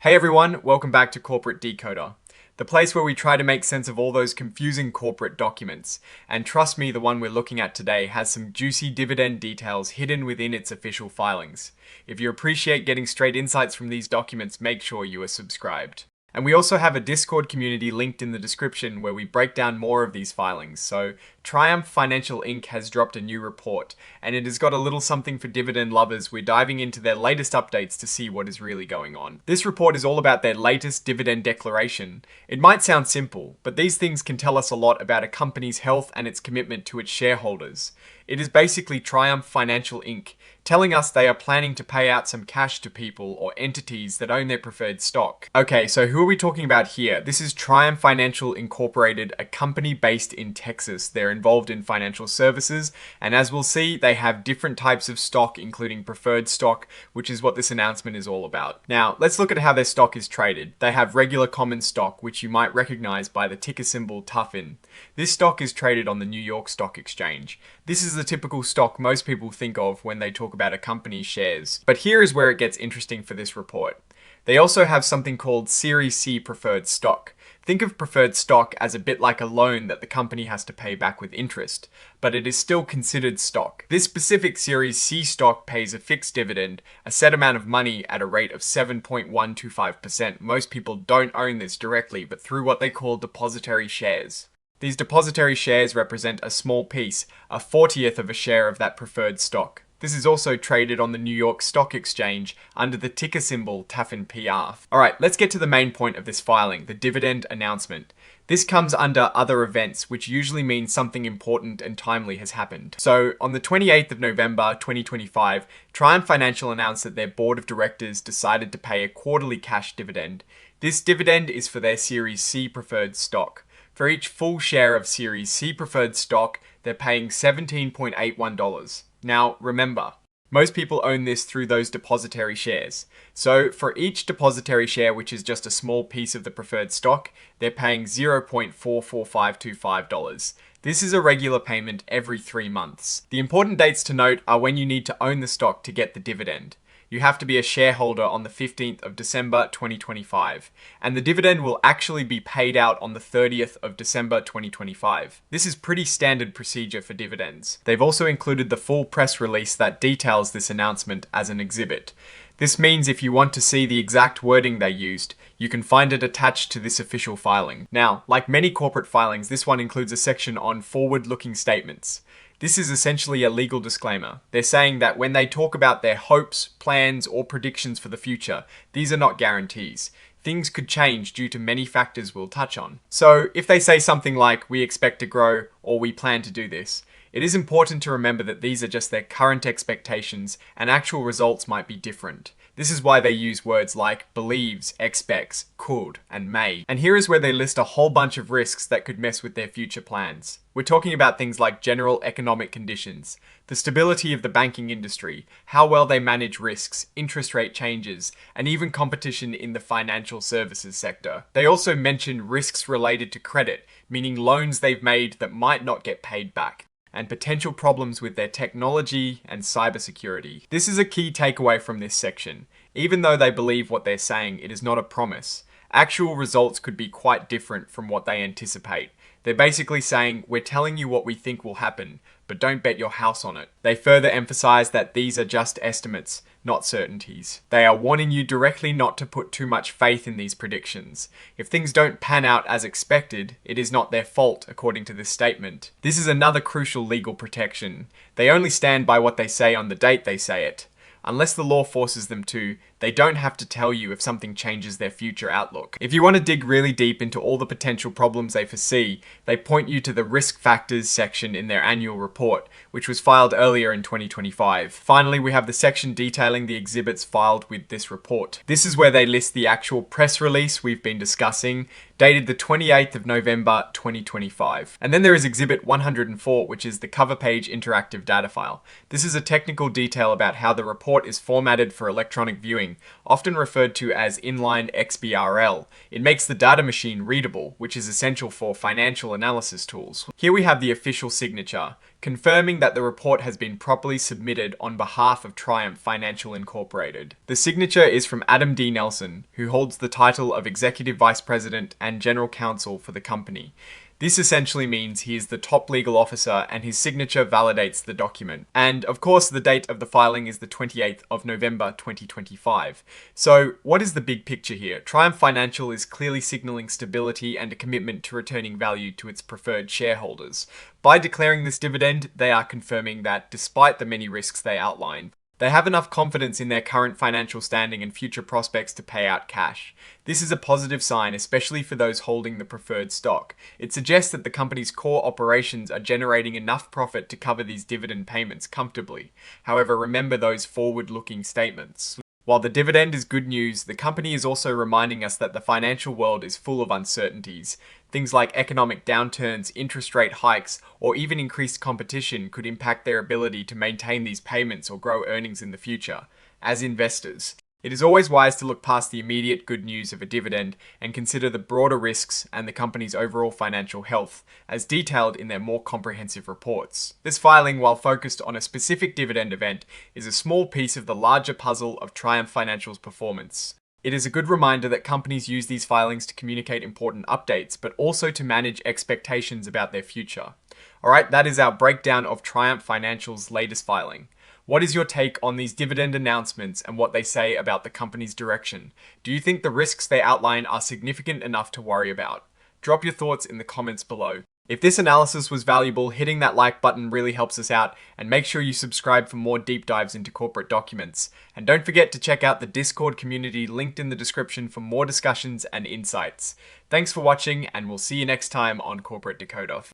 Hey everyone, welcome back to Corporate Decoder, the place where we try to make sense of all those confusing corporate documents. And trust me, the one we're looking at today has some juicy dividend details hidden within its official filings. If you appreciate getting straight insights from these documents, make sure you are subscribed. And we also have a Discord community linked in the description where we break down more of these filings. So Triumph Financial Inc. has dropped a new report, and it has got a little something for dividend lovers. We're diving into their latest updates to see what is really going on. This report is all about their latest dividend declaration. It might sound simple, but these things can tell us a lot about a company's health and its commitment to its shareholders. It is basically Triumph Financial Inc. telling us they are planning to pay out some cash to people or entities that own their preferred stock. Okay, so who are we talking about here? This is Triumph Financial Incorporated, a company based in Texas. They're involved in financial services, and as we'll see, they have different types of stock, including preferred stock, which is what this announcement is all about. Now, let's look at how their stock is traded. They have regular common stock, which you might recognize by the ticker symbol TUFIN. This stock is traded on the New York Stock Exchange. This is the typical stock most people think of when they talk about a company's shares. But here is where it gets interesting for this report. They also have something called Series C preferred stock. Think of preferred stock as a bit like a loan that the company has to pay back with interest, but it is still considered stock. This specific Series C stock pays a fixed dividend, a set amount of money at a rate of 7.125%. Most people don't own this directly, but through what they call depository shares. These depository shares represent a small piece, a 40th of a share of that preferred stock. This is also traded on the New York Stock Exchange under the ticker symbol TUFINPR. Alright, let's get to the main point of this filing, the dividend announcement. This comes under other events, which usually means something important and timely has happened. So, on the 28th of November 2025, Triumph Financial announced that their board of directors decided to pay a quarterly cash dividend. This dividend is for their Series C preferred stock. For each full share of Series C preferred stock, they're paying $17.81. Now, remember, most people own this through those depository shares. So, for each depository share, which is just a small piece of the preferred stock, they're paying $0.44525. This is a regular payment every 3 months. The important dates to note are when you need to own the stock to get the dividend. You have to be a shareholder on the 15th of December 2025, and the dividend will actually be paid out on the 30th of December 2025. This is pretty standard procedure for dividends. They've also included the full press release that details this announcement as an exhibit. This means if you want to see the exact wording they used, you can find it attached to this official filing. Now, like many corporate filings, this one includes a section on forward-looking statements. This is essentially a legal disclaimer. They're saying that when they talk about their hopes, plans, or predictions for the future, these are not guarantees. Things could change due to many factors we'll touch on. So if they say something like, "we expect to grow," or "we plan to do this," it is important to remember that these are just their current expectations and actual results might be different. This is why they use words like believes, expects, could, and may. And here is where they list a whole bunch of risks that could mess with their future plans. We're talking about things like general economic conditions, the stability of the banking industry, how well they manage risks, interest rate changes, and even competition in the financial services sector. They also mention risks related to credit, meaning loans they've made that might not get paid back, and potential problems with their technology and cybersecurity. This is a key takeaway from this section. Even though they believe what they're saying, it is not a promise. Actual results could be quite different from what they anticipate. They're basically saying, "we're telling you what we think will happen, but don't bet your house on it." They further emphasize that these are just estimates, not certainties. They are warning you directly not to put too much faith in these predictions. If things don't pan out as expected, it is not their fault, according to this statement. This is another crucial legal protection. They only stand by what they say on the date they say it. Unless the law forces them to, they don't have to tell you if something changes their future outlook. If you want to dig really deep into all the potential problems they foresee, they point you to the risk factors section in their annual report, which was filed earlier in 2025. Finally, we have the section detailing the exhibits filed with this report. This is where they list the actual press release we've been discussing, dated the 28th of November 2025. And then there is Exhibit 104, which is the cover page interactive data file. This is a technical detail about how the report is formatted for electronic viewing programming, often referred to as inline XBRL. It makes the data machine readable, which is essential for financial analysis tools. Here we have the official signature, confirming that the report has been properly submitted on behalf of Triumph Financial Incorporated. The signature is from Adam D. Nelson, who holds the title of Executive Vice President and General Counsel for the company. This essentially means he is the top legal officer and his signature validates the document. And of course, the date of the filing is the 28th of November 2025. So what is the big picture here? Triumph Financial is clearly signaling stability and a commitment to returning value to its preferred shareholders. By declaring this dividend, they are confirming that despite the many risks they outline, they have enough confidence in their current financial standing and future prospects to pay out cash. This is a positive sign, especially for those holding the preferred stock. It suggests that the company's core operations are generating enough profit to cover these dividend payments comfortably. However, remember those forward-looking statements. While the dividend is good news, the company is also reminding us that the financial world is full of uncertainties. Things like economic downturns, interest rate hikes, or even increased competition could impact their ability to maintain these payments or grow earnings in the future. As investors, it is always wise to look past the immediate good news of a dividend and consider the broader risks and the company's overall financial health, as detailed in their more comprehensive reports. This filing, while focused on a specific dividend event, is a small piece of the larger puzzle of Triumph Financial's performance. It is a good reminder that companies use these filings to communicate important updates, but also to manage expectations about their future. Alright, that is our breakdown of Triumph Financial's latest filing. What is your take on these dividend announcements and what they say about the company's direction? Do you think the risks they outline are significant enough to worry about? Drop your thoughts in the comments below. If this analysis was valuable, hitting that like button really helps us out, and make sure you subscribe for more deep dives into corporate documents. And don't forget to check out the Discord community linked in the description for more discussions and insights. Thanks for watching, and we'll see you next time on Corporate Decoder.